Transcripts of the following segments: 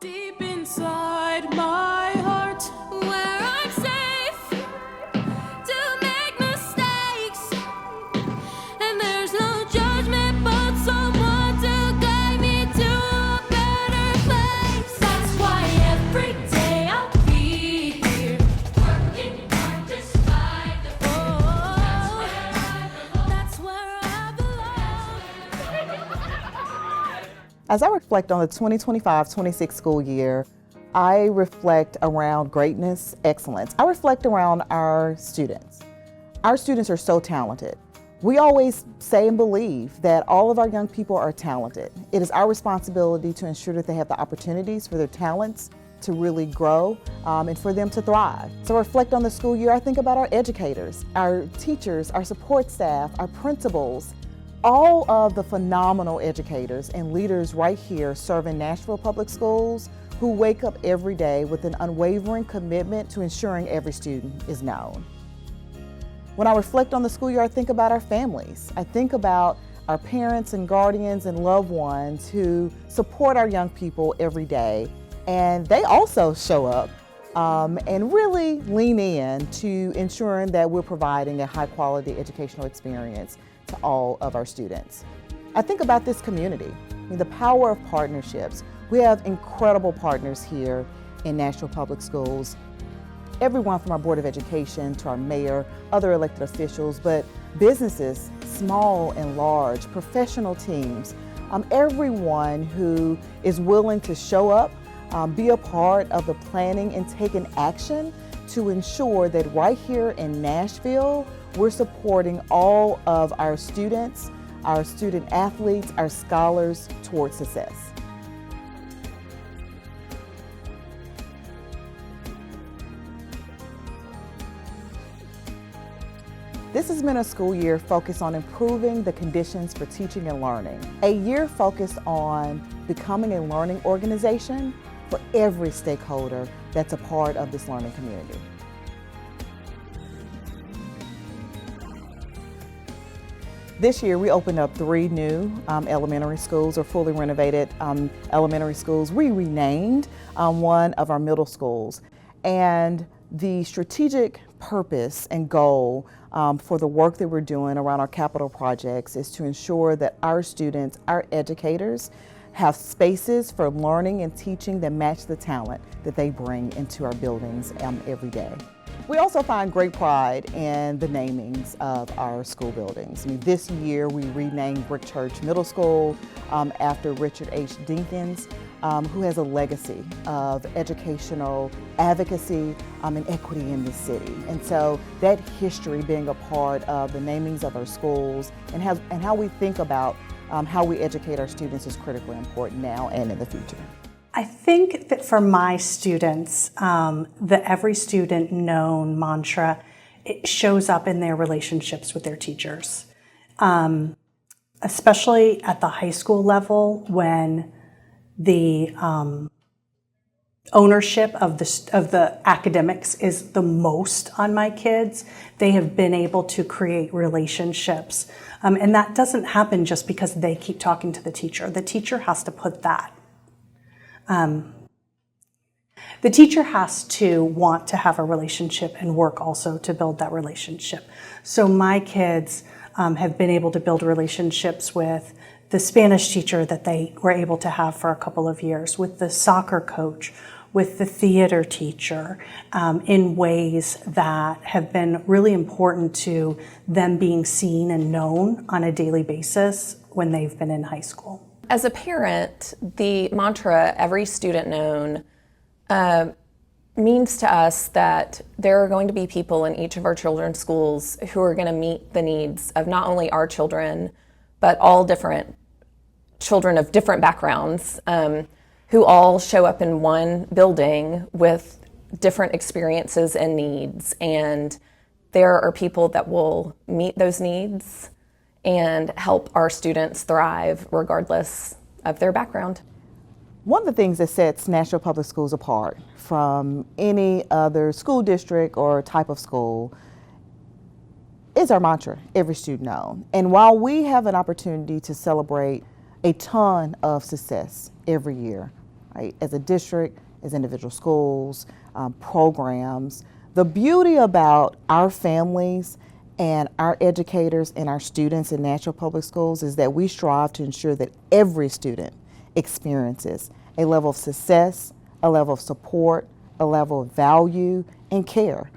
Deep inside my heart, where I'm safe to make mistakes, and there's no judgment but someone to guide me to a better place. That's why every day I'll be here, working hard despite the fear. That's where I belong. As I reflect on the 2025-26 school year, I reflect around greatness, excellence. I reflect around our students. Our students are so talented. We always say and believe that all of our young people are talented. It is our responsibility to ensure that they have the opportunities for their talents to really grow and for them to thrive. So I reflect on the school year, I think about our educators, our teachers, our support staff, our principals, all of the phenomenal educators and leaders right here serving Nashville Public Schools who wake up every day with an unwavering commitment to ensuring every student is known. When I reflect on the school year, I think about our families. I think about our parents and guardians and loved ones who support our young people every day, and they also show up and really lean in to ensuring that we're providing a high quality educational experience to all of our students. I think about this community, the power of partnerships. We have incredible partners here in Nashville Public Schools. Everyone from our Board of Education to our mayor, other elected officials, but businesses, small and large, professional teams, everyone who is willing to show up, be a part of the planning and taking action to ensure that right here in Nashville, we're supporting all of our students, our student athletes, our scholars towards success. This has been a school year focused on improving the conditions for teaching and learning. A year focused on becoming a learning organization for every stakeholder that's a part of this learning community. This year we opened up 3 new elementary schools, or fully renovated elementary schools. We renamed one of our middle schools. And the strategic purpose and goal for the work that we're doing around our capital projects is to ensure that our students, our educators, have spaces for learning and teaching that match the talent that they bring into our buildings every day. We also find great pride in the namings of our school buildings. I mean, this year we renamed Brick Church Middle School after Richard H. Dinkins, who has a legacy of educational advocacy and equity in this city. And so that history being a part of the namings of our schools and how we think about how we educate our students is critically important now and in the future. I think that for my students, the every student known mantra, it shows up in their relationships with their teachers. Especially at the high school level when the ownership of the academics is the most on my kids, they have been able to create relationships. And that doesn't happen just because they keep talking to the teacher. The teacher has to put that. The teacher has to want to have a relationship and work also to build that relationship. So my kids have been able to build relationships with the Spanish teacher that they were able to have for a couple of years, with the soccer coach, with the theater teacher, in ways that have been really important to them being seen and known on a daily basis when they've been in high school. As a parent, the mantra, every student known, means to us that there are going to be people in each of our children's schools who are going to meet the needs of not only our children, but all different children of different backgrounds, who all show up in one building with different experiences and needs. And there are people that will meet those needs and help our students thrive regardless of their background. One of the things that sets Nashville Public Schools apart from any other school district or type of school is our mantra, every student known. And while we have an opportunity to celebrate a ton of success every year, right? As a district, as individual schools, programs. The beauty about our families and our educators and our students in Nashville Public Schools is that we strive to ensure that every student experiences a level of success, a level of support, a level of value and care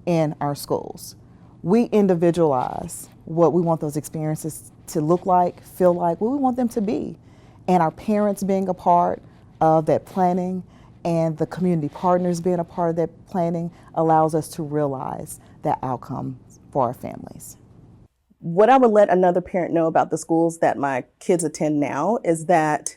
in our schools. We individualize what we want those experiences to look like, feel like, what we want them to be. And our parents being a part of that planning and the community partners being a part of that planning allows us to realize that outcome for our families. What I would let another parent know about the schools that my kids attend now is that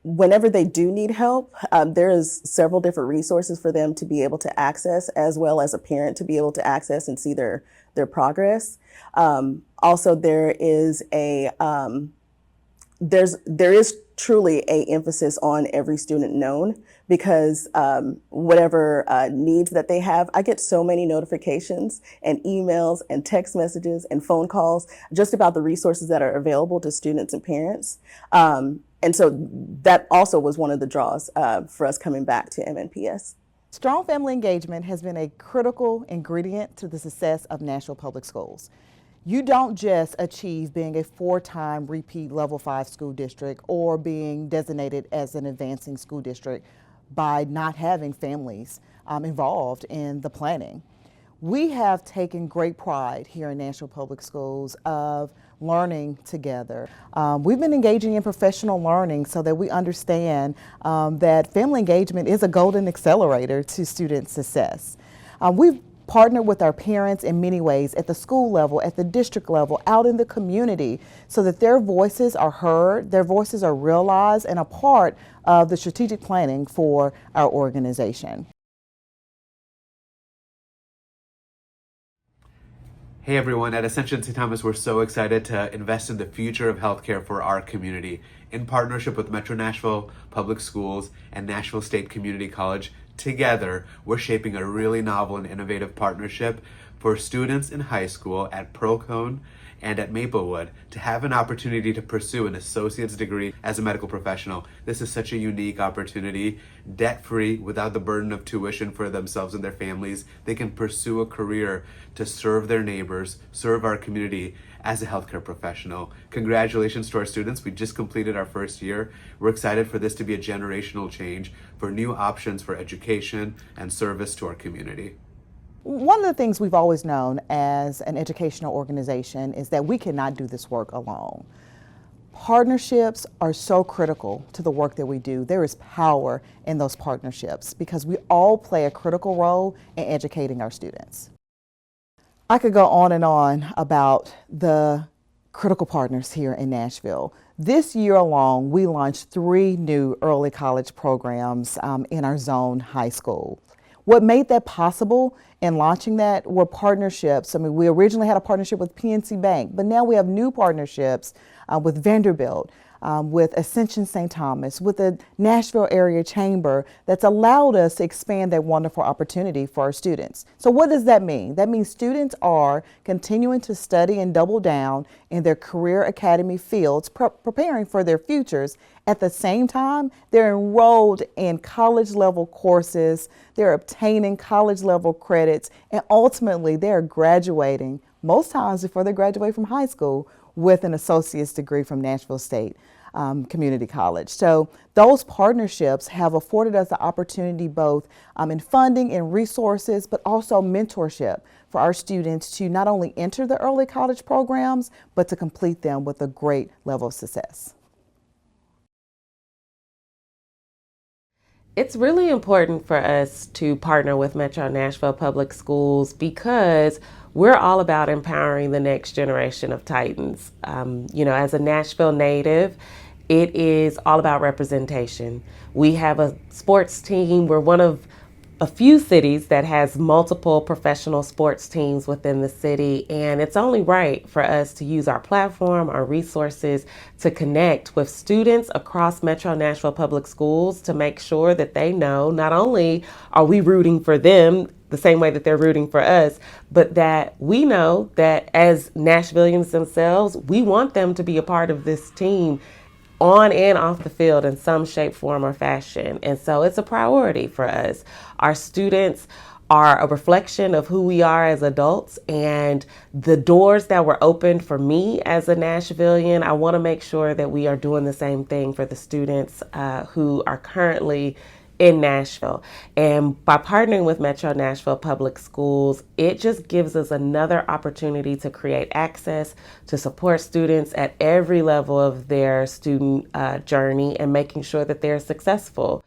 whenever they do need help, there is several different resources for them to be able to access, as well as a parent to be able to access and see their progress. Also, there is truly a emphasis on every student known, because whatever needs that they have, I get so many notifications and emails and text messages and phone calls just about the resources that are available to students and parents. And so that also was one of the draws for us coming back to MNPS. Strong family engagement has been a critical ingredient to the success of Nashville Public Schools. You don't just achieve being a 4-time repeat level 5 school district or being designated as an advancing school district by not having families involved in the planning. We have taken great pride here in Nashville Public Schools of learning together. We've been engaging in professional learning so that we understand that family engagement is a golden accelerator to student success. We've partnered with our parents in many ways at the school level, at the district level, out in the community, so that their voices are heard, their voices are realized, and a part of the strategic planning for our organization. Hey everyone, at Ascension St. Thomas, we're so excited to invest in the future of healthcare for our community. In partnership with Metro Nashville Public Schools and Nashville State Community College, together, we're shaping a really novel and innovative partnership for students in high school at Procone and at Maplewood to have an opportunity to pursue an associate's degree as a medical professional. This is such a unique opportunity, debt-free, without the burden of tuition for themselves and their families. They can pursue a career to serve their neighbors, serve our community as a healthcare professional. Congratulations to our students. We just completed our first year. We're excited for this to be a generational change for new options for education and service to our community. One of the things we've always known as an educational organization is that we cannot do this work alone. Partnerships are so critical to the work that we do. There is power in those partnerships because we all play a critical role in educating our students. I could go on and on about the critical partners here in Nashville. This year alone, we launched 3 new early college programs in our zone high school. What made that possible in launching that were partnerships. I mean, we originally had a partnership with PNC Bank, but now we have new partnerships with Vanderbilt, with Ascension St. Thomas, with the Nashville Area Chamber that's allowed us to expand that wonderful opportunity for our students. So what does that mean? That means students are continuing to study and double down in their career academy fields, preparing for their futures. At the same time, they're enrolled in college level courses, they're obtaining college level credits, and ultimately they're graduating, most times before they graduate from high school, with an associate's degree from Nashville State Community College. So those partnerships have afforded us the opportunity both in funding and resources, but also mentorship for our students to not only enter the early college programs, but to complete them with a great level of success. It's really important for us to partner with Metro Nashville Public Schools because we're all about empowering the next generation of Titans. As a Nashville native, it is all about representation. We have a sports team. We're one of a few cities that has multiple professional sports teams within the city, and it's only right for us to use our platform, our resources to connect with students across Metro Nashville Public Schools to make sure that they know not only are we rooting for them the same way that they're rooting for us, but that we know that as Nashvillians themselves, we want them to be a part of this team on and off the field in some shape, form, or fashion. And so it's a priority for us. Our students are a reflection of who we are as adults, and the doors that were opened for me as a Nashvilleian, I want to make sure that we are doing the same thing for the students who are currently in Nashville. And by partnering with Metro Nashville Public Schools, it just gives us another opportunity to create access to support students at every level of their student journey and making sure that they're successful.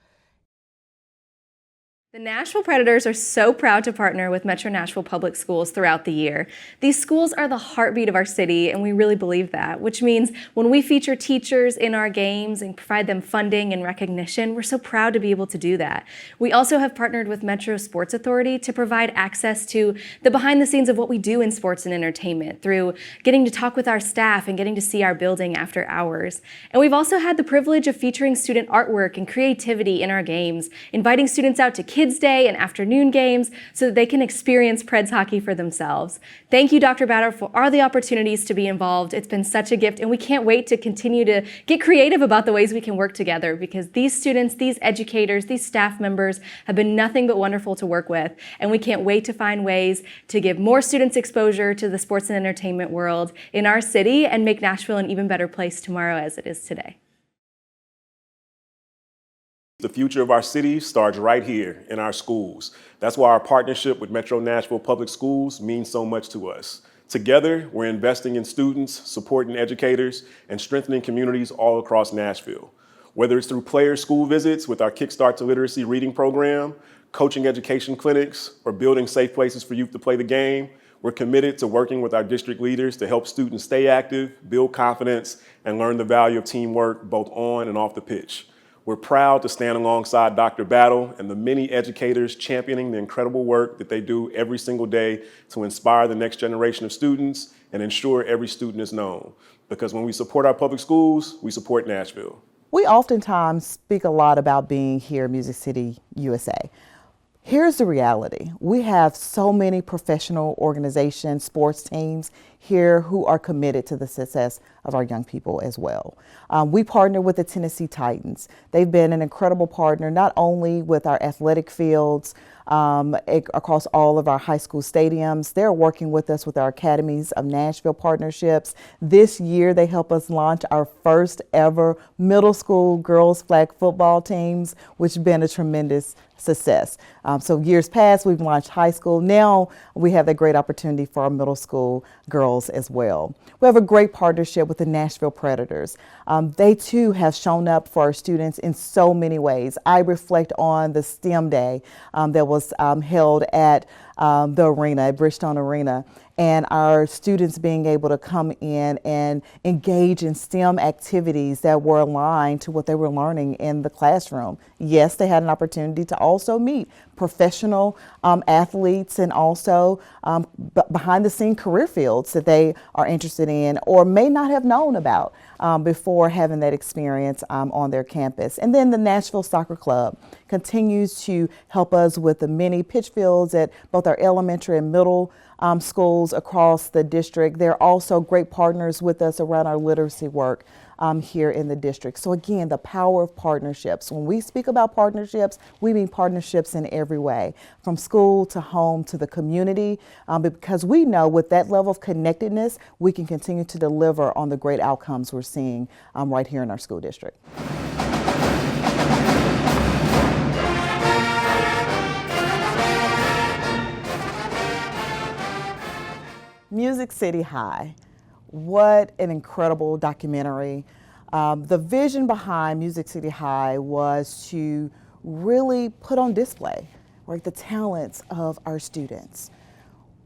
The Nashville Predators are so proud to partner with Metro Nashville Public Schools throughout the year. These schools are the heartbeat of our city, and we really believe that, which means when we feature teachers in our games and provide them funding and recognition, we're so proud to be able to do that. We also have partnered with Metro Sports Authority to provide access to the behind the scenes of what we do in sports and entertainment through getting to talk with our staff and getting to see our building after hours. And we've also had the privilege of featuring student artwork and creativity in our games, inviting students out to Kids Day and afternoon games so that they can experience Preds hockey for themselves. Thank you, Dr. Batter, for all the opportunities to be involved. It's been such a gift, and we can't wait to continue to get creative about the ways we can work together, because these students, these educators, these staff members have been nothing but wonderful to work with, and we can't wait to find ways to give more students exposure to the sports and entertainment world in our city and make Nashville an even better place tomorrow as it is today. The future of our city starts right here in our schools. That's why our partnership with Metro Nashville Public Schools means so much to us. Together, we're investing in students, supporting educators, and strengthening communities all across Nashville. Whether it's through player school visits with our Kickstart to Literacy reading program, coaching education clinics, or building safe places for youth to play the game, we're committed to working with our district leaders to help students stay active, build confidence, and learn the value of teamwork both on and off the pitch. We're proud to stand alongside Dr. Battle and the many educators championing the incredible work that they do every single day to inspire the next generation of students and ensure every student is known. Because when we support our public schools, we support Nashville. We oftentimes speak a lot about being here in Music City, USA. Here's the reality. We have so many professional organizations, sports teams here who are committed to the success of our young people as well. We partner with the Tennessee Titans. They've been an incredible partner, not only with our athletic fields, across all of our high school stadiums. They're working with us with our Academies of Nashville partnerships. This year, they help us launch our first ever middle school girls flag football teams, which has been a tremendous success. So years past, we've launched high school. Now we have that great opportunity for our middle school girls as well. We have a great partnership with the Nashville Predators. They too have shown up for our students in so many ways. I reflect on the STEM Day that was held at the arena, at Bridgestone Arena, and our students being able to come in and engage in STEM activities that were aligned to what they were learning in the classroom. Yes, they had an opportunity to also meet professional athletes and also behind the scene career fields that they are interested in or may not have known about before having that experience on their campus. And then the Nashville Soccer Club continues to help us with the many pitch fields at both our elementary and middle schools across the district. They're also great partners with us around our literacy work here in the district. So again, the power of partnerships. When we speak about partnerships, we mean partnerships in every way, from school to home to the community, because we know with that level of connectedness, we can continue to deliver on the great outcomes we're seeing right here in our school district. Music City High. What an incredible documentary. The vision behind Music City High was to really put on display, right, the talents of our students.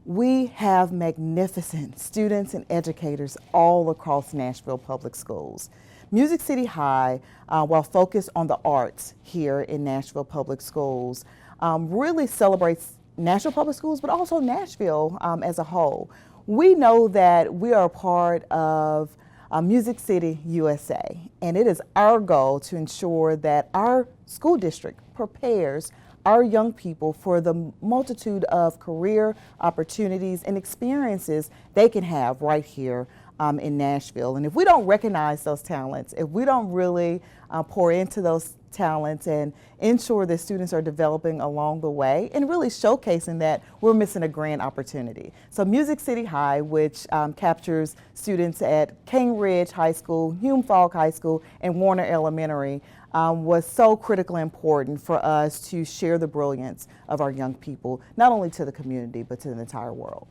We have magnificent students and educators all across Nashville Public Schools. Music City High, while focused on the arts here in Nashville Public Schools, really celebrates Nashville Public Schools, but also Nashville as a whole. We know that we are a part of Music City USA, and it is our goal to ensure that our school district prepares our young people for the multitude of career opportunities and experiences they can have right here in Nashville. And if we don't recognize those talents, if we don't really pour into those talents and ensure that students are developing along the way and really showcasing that, we're missing a grand opportunity. So Music City High, which captures students at Cane Ridge High School, Hume Falk High School, and Warner Elementary, was so critically important for us to share the brilliance of our young people, not only to the community, but to the entire world.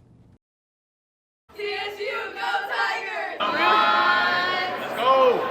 TSU, go Tigers! Let's go!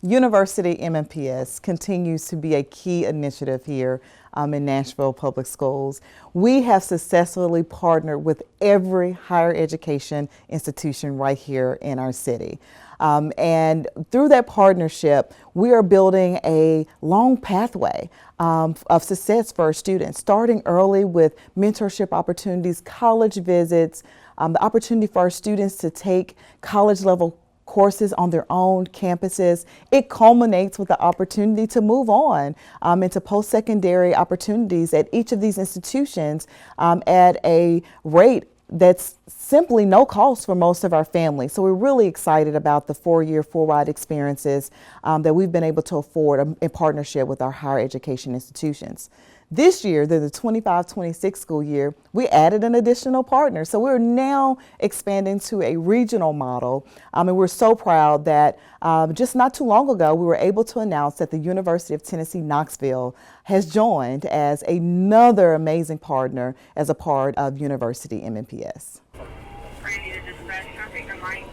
University MMPS continues to be a key initiative here in Nashville Public Schools. We have successfully partnered with every higher education institution right here in our city. And through that partnership, we are building a long pathway of success for our students, starting early with mentorship opportunities, college visits, the opportunity for our students to take college level courses on their own campuses. It culminates with the opportunity to move on into post-secondary opportunities at each of these institutions at a rate that's simply no cost for most of our families. So we're really excited about the 4-year full ride experiences that we've been able to afford in partnership with our higher education institutions. This year, the 25-26 school year, we added an additional partner. So we're now expanding to a regional model. And we're so proud that just not too long ago, we were able to announce that the University of Tennessee, Knoxville has joined as another amazing partner as a part of University MMPS. Ready to dispatch traffic reminder.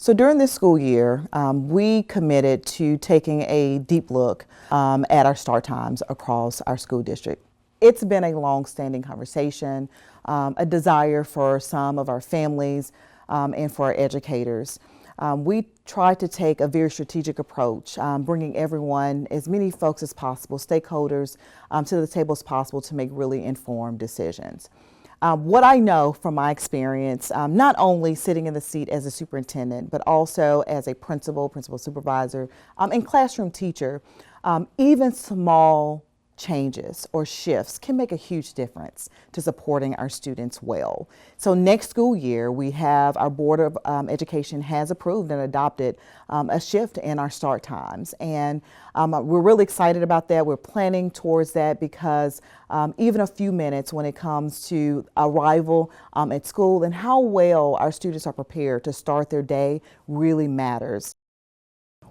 So during this school year, we committed to taking a deep look at our start times across our school district. It's been a long-standing conversation, a desire for some of our families and for our educators. We tried to take a very strategic approach, bringing everyone, as many folks as possible, stakeholders, to the table as possible to make really informed decisions. What I know from my experience, not only sitting in the seat as a superintendent, but also as a principal supervisor, and classroom teacher, even small changes or shifts can make a huge difference to supporting our students well. So next school year, we have our Board of Education has approved and adopted a shift in our start times. And we're really excited about that. We're planning towards that because even a few minutes when it comes to arrival at school and how well our students are prepared to start their day really matters.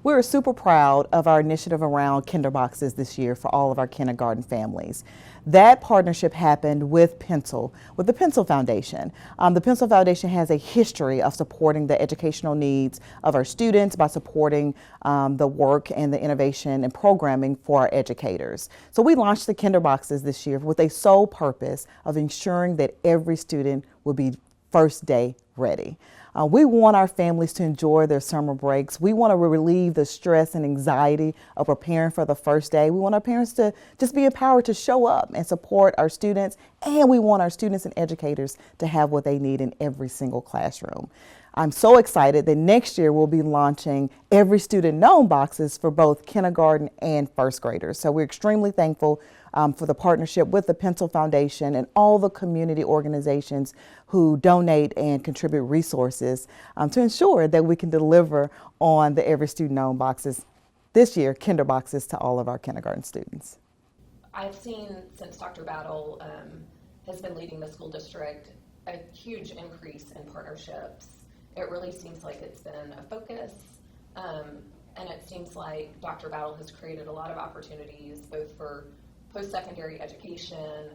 We're super proud of our initiative around Kinder Boxes this year for all of our kindergarten families. That partnership happened with the Pencil Foundation. The Pencil Foundation has a history of supporting the educational needs of our students by supporting the work and the innovation and programming for our educators. So we launched the Kinder Boxes this year with a sole purpose of ensuring that every student will be first day ready. We want our families to enjoy their summer breaks. We want to relieve the stress and anxiety of preparing for the first day. We want our parents to just be empowered to show up and support our students. And we want our students and educators to have what they need in every single classroom. I'm so excited that next year we'll be launching Every Student Known boxes for both kindergarten and first graders. So we're extremely thankful for the partnership with the Pencil Foundation and all the community organizations who donate and contribute resources to ensure that we can deliver on the Every Student Known boxes this year, Kinder Boxes, to all of our kindergarten students. I've seen since Dr. Battle has been leading the school district a huge increase in partnerships. It really seems like it's been a focus, and it seems like Dr. Battle has created a lot of opportunities both for post-secondary education,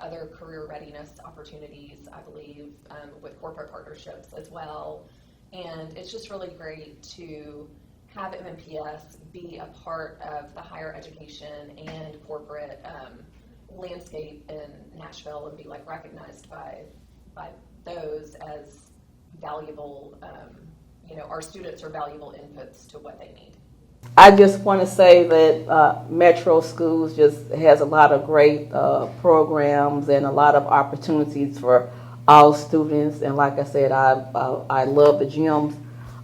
other career readiness opportunities, I believe, with corporate partnerships as well. And it's just really great to have MMPS be a part of the higher education and corporate landscape in Nashville and be recognized by those as valuable, our students are valuable inputs to what they need. I just want to say that Metro Schools just has a lot of great programs and a lot of opportunities for all students. And like I said, I love the GEMS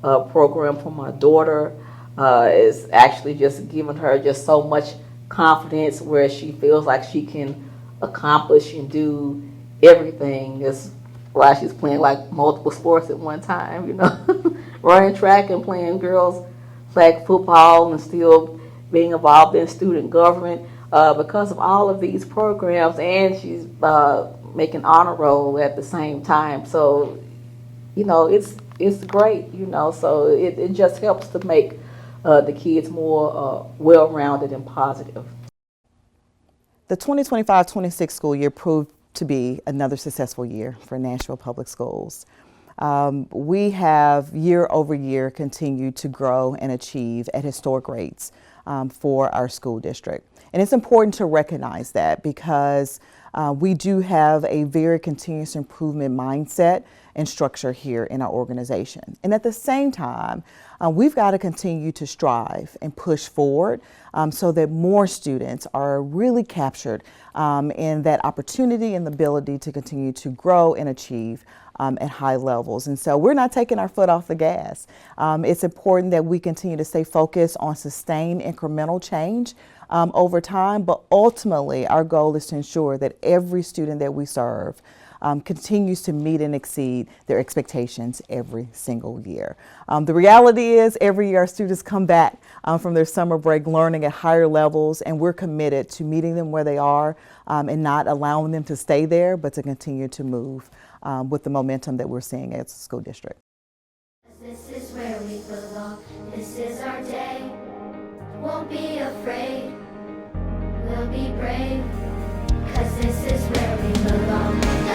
program for my daughter. It's actually just giving her just so much confidence where she feels like she can accomplish and do everything. It's why she's playing like multiple sports at one time, you know, running track and playing girls flag football and still being involved in student government because of all of these programs, and she's making honor roll at the same time. So, you know, it's great, you know, so it just helps to make the kids more well-rounded and positive. The 2025-26 school year proved to be another successful year for Nashville Public Schools. We have year over year continued to grow and achieve at historic rates for our school district. And it's important to recognize that because we do have a very continuous improvement mindset and structure here in our organization. And at the same time, we've got to continue to strive and push forward so that more students are really captured in that opportunity and the ability to continue to grow and achieve at high levels. And so we're not taking our foot off the gas. It's important that we continue to stay focused on sustained incremental change over time, but ultimately our goal is to ensure that every student that we serve continues to meet and exceed their expectations every single year. The reality is every year our students come back from their summer break learning at higher levels, and we're committed to meeting them where they are and not allowing them to stay there, but to continue to move with the momentum that we're seeing as a school district. This is where we belong. This is our day. Won't be afraid. We'll be brave. 'Cause this is where we belong.